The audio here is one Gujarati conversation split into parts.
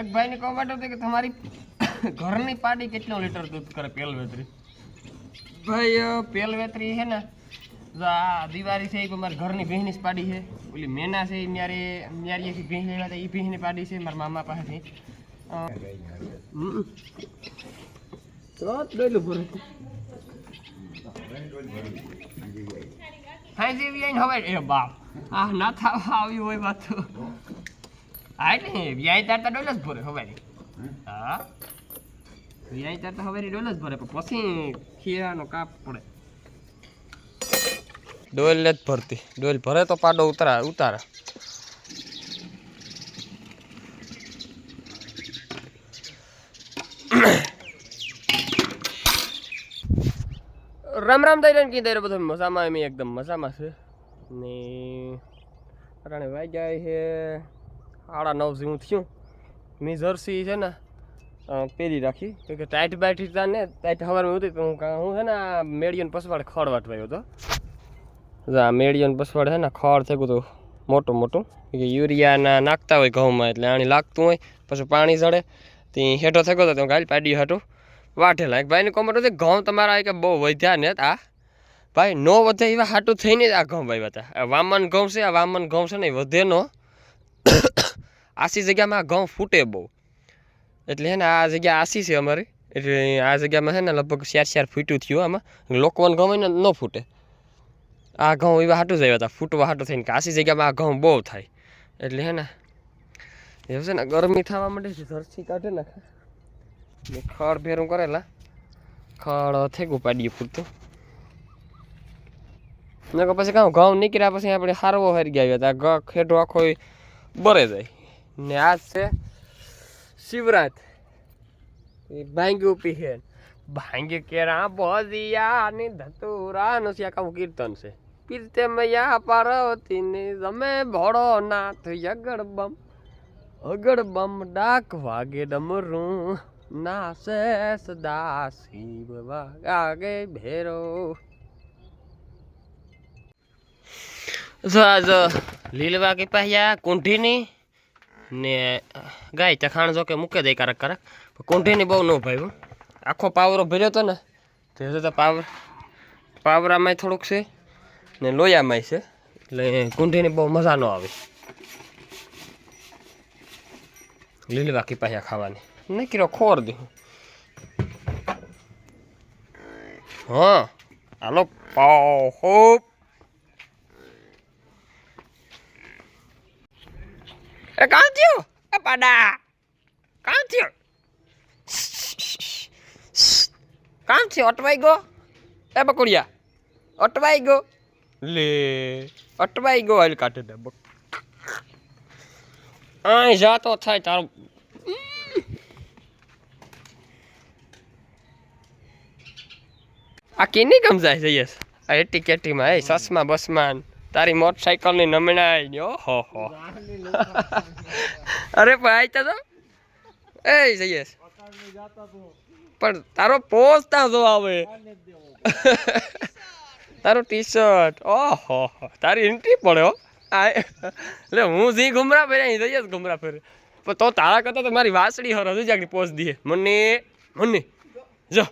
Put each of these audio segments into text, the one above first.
એક ભાઈની કોમેન્ટ હતી કે તમારી ઘરની પાડી કેટલો લીટર દૂધ કરે પેલવેતરી? ભાઈ પેલવેતરી છે ને આ દિવાળી છે એ મારા ઘરની ભેંસની જ પાડી છે. ઓલી મેના છે ન્યારીએથી ભેંસ લેવા હતા એ ભેંસની પાડી છે મારા મામા પાસેથી. તો ડોયલું ભરે હા જેવી આઈને હવે એ બાપ આ ના થવા આવ્યું હોય વાત તો હા એટલે વ્યાય તારતા ડોલ જ ભરે હવે. હા વ્યાય તારતા હવે ડોલ જ ભરે પણ પછી ખીરાનો કાપ પડે. ડોલ જ ભરતી ડોલ ભરે તો પાડો ઉતારે. રામ રામ દઈ ને કીધે બધું મજામાં એમ એકદમ મજામાં છે ને અટાણે વાઈ જાય છે 9:30 જેવું થયું. મેં જર્સી છે ને પહેરી રાખી કે ટાઈટ બાઈટ હતા ને ટાઈટ સવારમાં હતી તો હું છે ને મેળિયન પસવાડ ખડ વાટવાયો હતો. આ મેળિયન પસવાડ છે ને ખડ થયું હતું મોટું મોટું કે યુરિયાના નાખતા હોય ઘઉંમાં એટલે આણી લાગતું હોય પછી પાણી ચડે તે હેઠો થયો હતો તો ગાલ પાડી હાટું વાઢેલા. એક ભાઈની કોમેન્ટ હતી ઘઉં તમારા કે બહુ વધ્યા ને આ ભાઈ નો વધે એવા હાટું થઈને જ આ ઘઉં ભાઈ હતા. વામન ઘઉં છે આ વામન ઘઉં છે ને વધે નો આસી જગ્યામાં આ ઘઉં ફૂટે બહુ એટલે હે ને આ જગ્યા આસી છે અમારી એટલે આ જગ્યામાં છે ને લગભગ 4 ફૂટ્યું થયું. આમાં લોકવન ઘઉં હોય ને ન ફૂટે આ ઘઉં એવા હાટું જ આવ્યા હતા ફૂટવા હાટું થઈને કે આસી જગ્યામાં આ ઘઉં બહુ થાય એટલે હે ને એવું છે ને ગરમી થવા માંડે છે ધરતી કાઢે ને ખડ ભેરું કરેલા ખડ થેગું પાડીએ પૂરતું ને પછી કાં ઘઉં નીકળ્યા પછી આપણે હારવો હારી ગયા હતા ખેડો આખો બરે જાય ને આજ છે શિવરાત ભાંગ્યું પીહે ભાંગ્યું કેરા ભોજિયા ની ધતુરાનું છે આખું કીર્તન છે. પીરતે મૈયા પાર્વતી ને જમે ભોળો નાથ અગડ બમ ડાક વાગે ડમરું નાસે સદા શિવ વાગે ભેરો. જો આજ લીલવા કે પાયા કુંઠીની ને ગાય ચખાણ જો કે મૂકે દે કારક કુંઠીની બહુ ન ભાઈ આખો પાવરો ભર્યો હતો ને તો પાવરામાં થોડુંક છે ને લોયામાં છે એટલે કુંઠીની બહુ મજા ન આવે લીલવા કે પાયા ખાવાની. નહીં કીરો ખોર દે હા હાલો પાવ હોપ એ કાં થયો એ પાડા કાં થયો અટવાઈ ગયો એ બકુડિયા અટવાઈ ગયો લે અટવાઈ ગયો હાલ કાઢે દે આ જાતો થાય તારો આ કેની ગમજાય છે યસ આ એટી કેટીમાં એ સસમાં બસમાં તારી મોટરસાઇકલની નમણાઈ ઓહો હો અરે ભાઈ તો એ જઈશ પણ તારો પોસ્ટ જો આવે તારું ટી શર્ટ ઓહો તારી એન્ટ્રી પડે હો એટલે હું જી ઘુમરા ફેરે જઈશ ઘુમરા ફેરે પણ તો તારા કરતા તો મારી વાસળી હર હજુ જાગની પોસ્ટ દે મને જો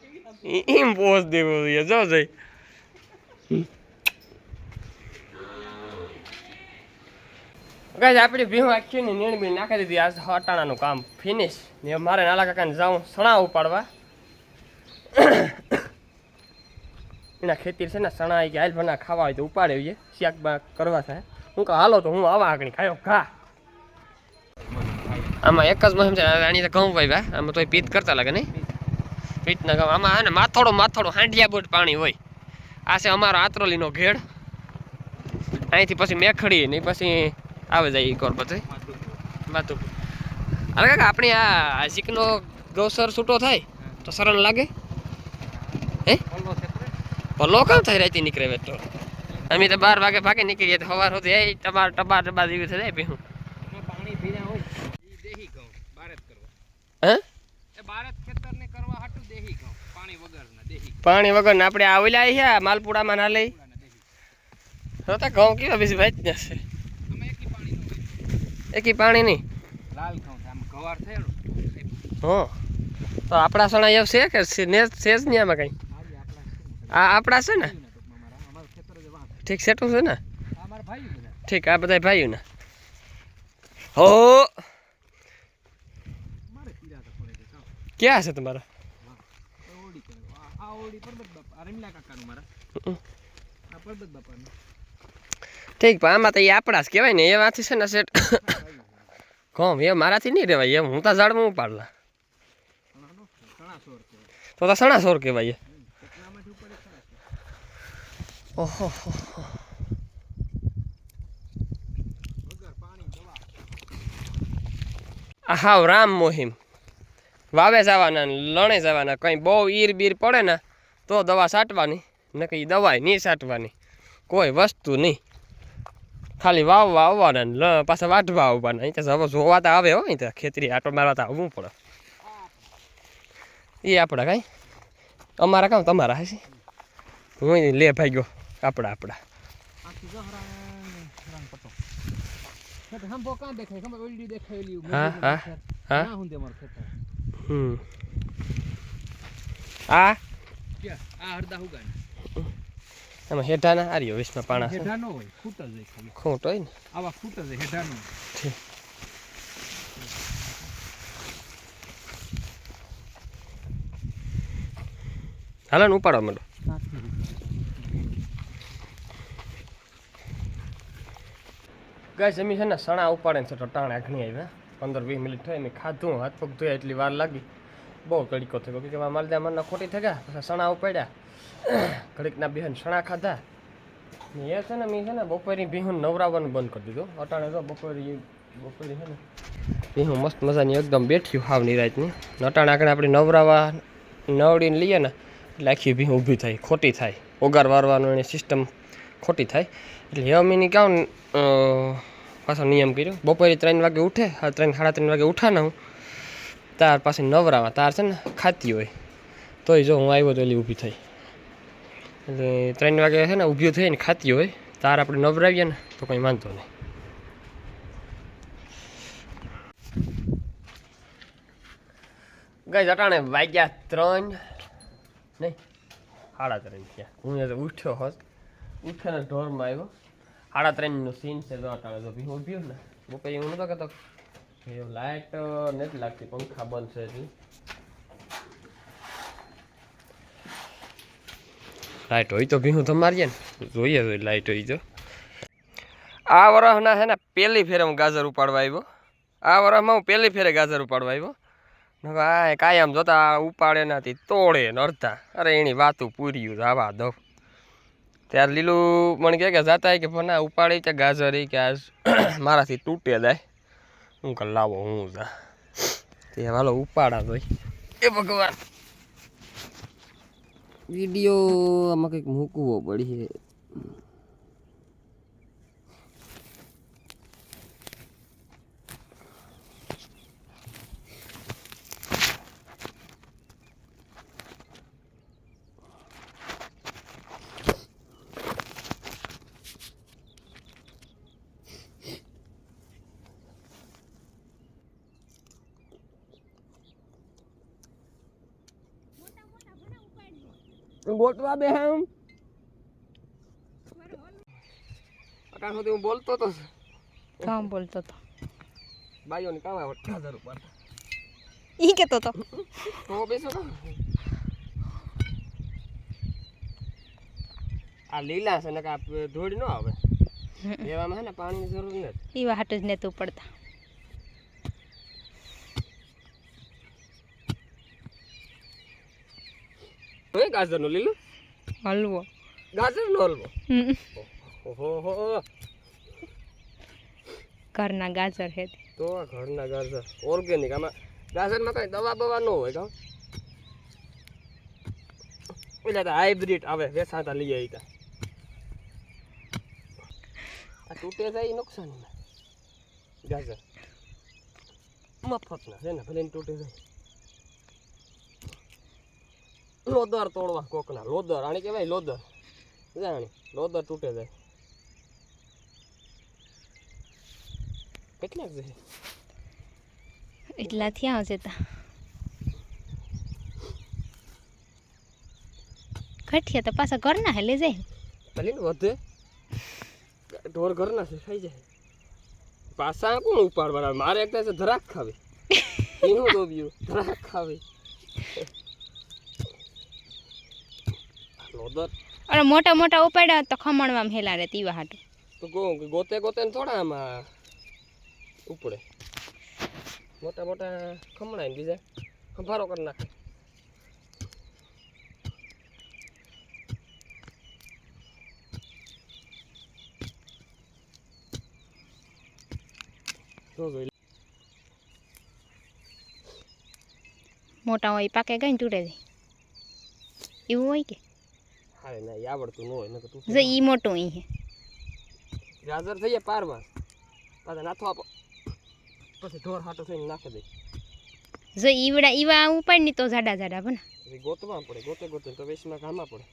એમ પોસ્ટ દેવો જોઈએ જો જઈ ગાઈસ આપણી ભીહું આખી ને નીણ બી નાખી દીધી. આજ હટાણાનું કામ ફિનિશ ને મારે નાલા કાકાને જાઉં સણા ઉપાડવા એના ખેતી છે ને સણા કે હાલ ભના ખાવા હોય તો ઉપાડે શાકમાં કરવા થાય. હું કહું હાલો તો હું આવા આગળ ખાયો ઘા આમાં એક જ મહેમ છે આની તો ઘઉં ભાઈ આમાં તો પીત કરતા લાગે નહીં પીતના ઘઉં આમાં ને માથોડો હાંડિયા બોટ પાણી હોય. આ છે અમારો આતરોલીનો ઘેડ અહીંથી પછી મેખડી ને પછી આવે જાય એક વાર પછી વાતું અરે કાકા આપણે આ શીખનો ગૌસર છૂટો થાય તો સરળ લાગે હે ભલો કામ થાય રાતી નીકળે તો અમે તો 12 વાગે ભાગે નીકળીએ તો સવાર સુધી એ ટબા જેવી થઈ જાય પીહું પાણી પીના હોય દેહી ઘઉં બારત કરવા હે એ બારત ખેતરને કરવા હાટું દેહી ઘઉં પાણી વગર ને આપણે આ ઓલા છે માલપુડામાં ના લઈ તો ઘઉં કેવા બીજી ભાઈ જ છે એકી પાણી નહીં લાલ ઘઉં કવાર થયેલો હા તો આપણા સણા એવ છે કે છે જ નહીં આમાં કંઈ આ આપણા છે ને ઠીક સેટું છે ને ઠીક આ બધા ભાઈઓ ને હો ક્યાં છે તમારા ઠીક પણ આમાં તો એ આપણા જ કહેવાય ને એમાંથી છે ને સેટ કોમ એ મારાથી નહીં રહેવાય એમ હું તો ઝાડમાં ઉપાડલા તો સણા સોર કહેવાય ઓહો હાવ રામ મોહિમ વાવે જવાના લણે જવાના કંઈ બહુ ઈર બીર પડે ને તો દવા છાંટવાની ને કંઈ દવાય નહીં છાંટવાની કોઈ વસ્તુ નહીં ખાલી વાવવા આવવાના પાછા વાઢવા આવવાના અહીં તો હવે જોવાતા આવે હો અહીં તો ખેતરી આટો મારવા તો આવવું પડે એ આપણા કાંઈ અમારા કામ તમારા હશે હું લે ભાઈ ગયો આપણા હા હા હા આ આમાં હેઠાના આર્યો વીસમાં પાણા ખૂટ હોય ને આવા ફૂટ જ હેઠાનો હાલો ને ઉપાડવા માંડો ગાય જમી છે ને સણા ઉપાડે ને તો ટાણા ઘણી આવ્યા 15-20 મિનિટ થઈ મેં ખાધું હાથ પગ ધોયા એટલી વાર લાગી બહુ તડીકો થયો કે માલદા મરના ખોટી થઈ ગયા પછી સણા ઉપાડ્યા ઘડીકના બહેન સણા ખાધા એ છે ને મેં છે ને બપોરની ભીહું નવરાવવાનું બંધ કરી દીધું અટાણે તો બપોરી છે ને ભીહું મસ્ત મજાની એકદમ બેઠ્યું હાવ નિરાતની અટાણે આગળ આપણે નવરાવા નવડીને લઈએ ને એટલે આખી ભીહું ઊભી થાય ખોટી થાય ઓગાર વારવાનું એની સિસ્ટમ ખોટી થાય એટલે હવે મેં કહું પાછો નિયમ કર્યો બપોરે 3 વાગે ઉઠે 3-3:30 વાગે ઉઠા ને હું તાર પાસે નવરાવા તાર છે ને ખાતી હોય તોય જો હું આવ્યો તો એલી ઊભી થઈ એટલે 3 વાગે છે ને ઊભી થઈ ને ખાતી હોય તાર આપણે નવરાવીએ ને તો કંઈ વાંધો નહીં ગઈ અટાણે વાગ્યા 3 નહીં 3:30 થયા હું ઉઠ્યો હોત ઉઠીને ઢોરમાં આવ્યો 3:30નું સીન છે તો અટાણે તો ભી ઊભ્યો ને બપોરે હું નતો કહેતો લાઇટ નથી લાગતી પંખા બંધ છે હજી લાઇટ હોય તો ભીહું તમારીએ ને જોઈએ તો લાઇટ હોય તો આ વરસના છે ને પહેલી ફેરે હું ગાજર ઉપાડવા આવ્યો આ વરસમાં હું પહેલી ફેરે ગાજર ઉપાડવા આવ્યો આ કાયમ જોતા ઉપાડે નથી તોડે ને અડધા અરે એની વાતું પૂર્યું આવા દઉં ત્યારે લીલું મને કહે કે જાતા કે ના ઉપાડી કે ગાજર કે આજ મારાથી તૂટે જાય હું કે લાવો હું જા તે હાલો ઉપાડા ભાઈ એ ભગવાન વિડીયો આમાં કંઈક મૂકવો પડી ગોટવા બે હું અટાણ સુધી હું બોલતો તો કામ બોલતો તો બાઈઓને કામ આવે 1000 ઉપર ઈ કેતો તો બેસો કામ આ લીલા છે ને કે ધોડ ન આવે એવામાં છે ને પાણીની જરૂર નથી ઈ વાટ જ ને તું પડતા ગાજર નો લીલું હલવો ગાજર નો હલવો ઓહો ઘરના ગાજર હે તો ઘરના ગાજર ઓર્ગેનિક આમાં ગાજરમાં કઈ દવા બવા ન હોય કાં પેલા તો હાઇબ્રિડ આવે વેસાતા લઈ આવી તા આ તૂટે જાય નુકસાન ગાજર મફત ના છે ને ભલે તૂટે જાય લોદર તોડવા કોકના લોદર આને કહેવાય લોદર જાણી લોદર તૂટે જાય કેટલાક છે એટલા થયા હશે તા ઘટિયા તો પાછા ઘરના હે લઈ જાય ભલે ને વધે ઢોર ઘરના છે ખાઈ જાય પાછા કોણ ઉપાડવાના મારે એક તો ધરાક ખાવે એનું તો બીજું ધરાક ખાવે લોદર અરે મોટા મોટા ઉપાડ્યા તો ખમણમાં હેલા રે તીવા હાટું તો ગોતે ગોતે ને થોડા આમાં ઉપડે મોટા મોટા ખમણાય ને બીજા ખંભારો કરી નાખે મોટા હોય પાકે ગઈ ને તૂટે જાય એવું હોય કે હા ના એ આવડતું ન હોય નકર તું જો ઈ મોટું ઈ હે ગાજર થઈ જાય પારમાં પાછા નાથો આપો પછી ઢોર હાટો થઈને નાખી દે જો ઈવા ઉપાડ ની તો જાડા જાડા બના પછી ગોતવા પડે ગોતે ગોતે તો વેસમાં કામમાં પડે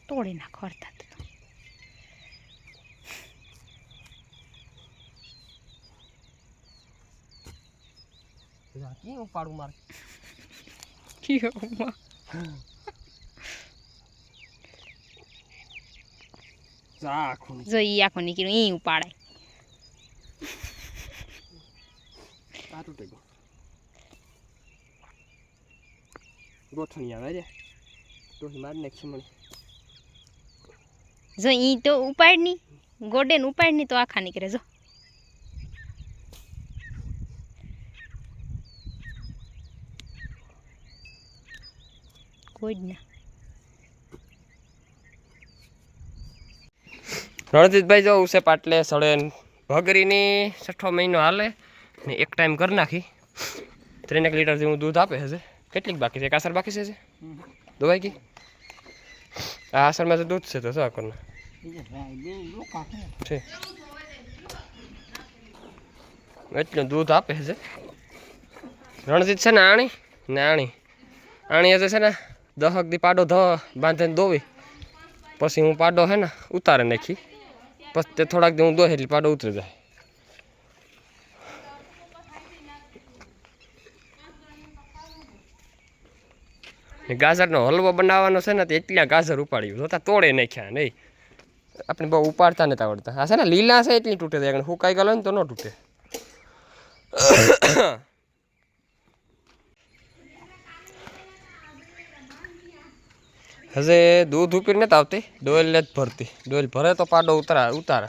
તોડી નાખો અર્થાત કેવું ઉપાડું મારે જો ઈ આખો નીકળ્યું ઈ ઉપાડાય ગોઠણી આવે રે ડોહી મારી નાખી મને જો ઈ તો ઉપાડ ની ગોડે ને ઉપાડ ની તો આખા નીકળે જો કોઈ ના રણજીતભાઈ જો ઉસે પાટલે સળે ભગરીની 6ઠો મહિનો હાલે ને એક ટાઈમ કરી નાખી 3 લીટર જેવું દૂધ આપે છે કેટલીક બાકી છે કાસર બાકી છે દવાઈ કી આ આસરમાં તો દૂધ છે તો શું કરના છે એટલું દૂધ આપે છે રણજીત છે ને આણી હજે છે ને 10 દી પાડો બાંધીને દોવી પછી હું પાડો હે ને ઉતારે નાખી પછી તે થોડાક દી હું દોહે એટલે પાડો ઉતરી જાય ગાજરનો હલવો બનાવવાનો છે ને તો એટલા ગાજર ઉપાડ્યું જોતા તોડે નાખ્યા નહીં આપણે બહુ ઉપાડતા નથી આવડતા હા છે ને લીલા છે એટલી તૂટે જાય સુકાઈ ગયેલો ને તો ન તૂટે હજે દૂધ ઉપીર નથી આવતી ડોલ જ ભરતી ડોલ ભરે તો પાડો ઉતારે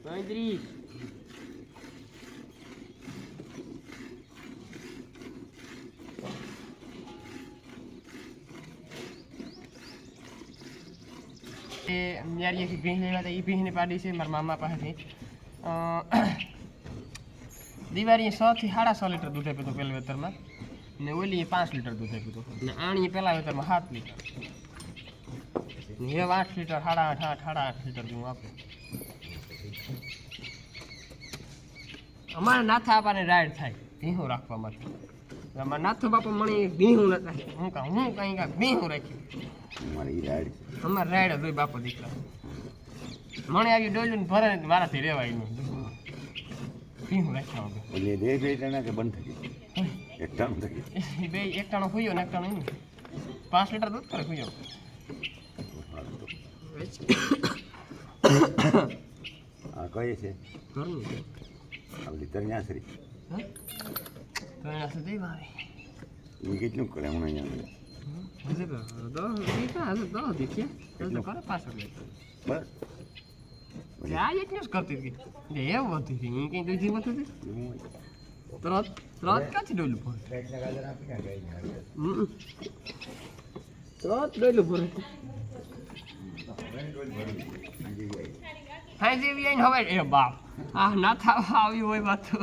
Andri. એ ન્યારીએથી ભીંસ લેવા હતા એ ભીંસની પાડી છે મારા મામા પાસેથી દિવાળીએ 6 થી 6.5 લીટર દૂધ આપ્યું હતું પહેલા વેતરમાં ને ઓલી 5 લીટર દૂધ આપ્યું હતું ને આણી પહેલા વેતરમાં 7 લીટર ને હવે 8 લીટર 8.5 લીટર જેવું આપે અમારે નાથા આપવાને રાઈડ થાય ભીહું રાખવા માટે અમારે નાથો બાપા મણી ભીહું નતા હું કઈ ભીહું રાખ્યું અમારે રાઈડ હોય બાપા દીકરા મને આવી ડોલ્યું ભરે ને મારાથી રેવાય નહીં ભીહું રાખ્યા બે એકટાણો ખુયો ને એકટાણો નહીં 5 લીટર દૂધ કરે ખુયો આ કઈ છે ઘરનું છે આપણી તરણ્યાસરી તો દઈ મારે એ કેટલું કરે હમણાં અહીંયા બસ આ એટલું જ કરતી હતી એવું હતી કઈ દૂધી નથી તરત ક્યાંથી ડોયલું ભરે તરત ડોયલું ભરે હા જેવી આઈને હવે એ બાપ આ ના થવા આવી હોય વાત તો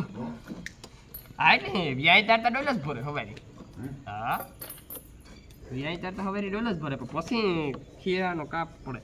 હા એટલે વ્યાય તાર તો ડોલ જ ભરે હવે હા વ્યાય તાર તો હવે ડોલ જ ભરે પણ પછી ખીરાનો કાપ પડે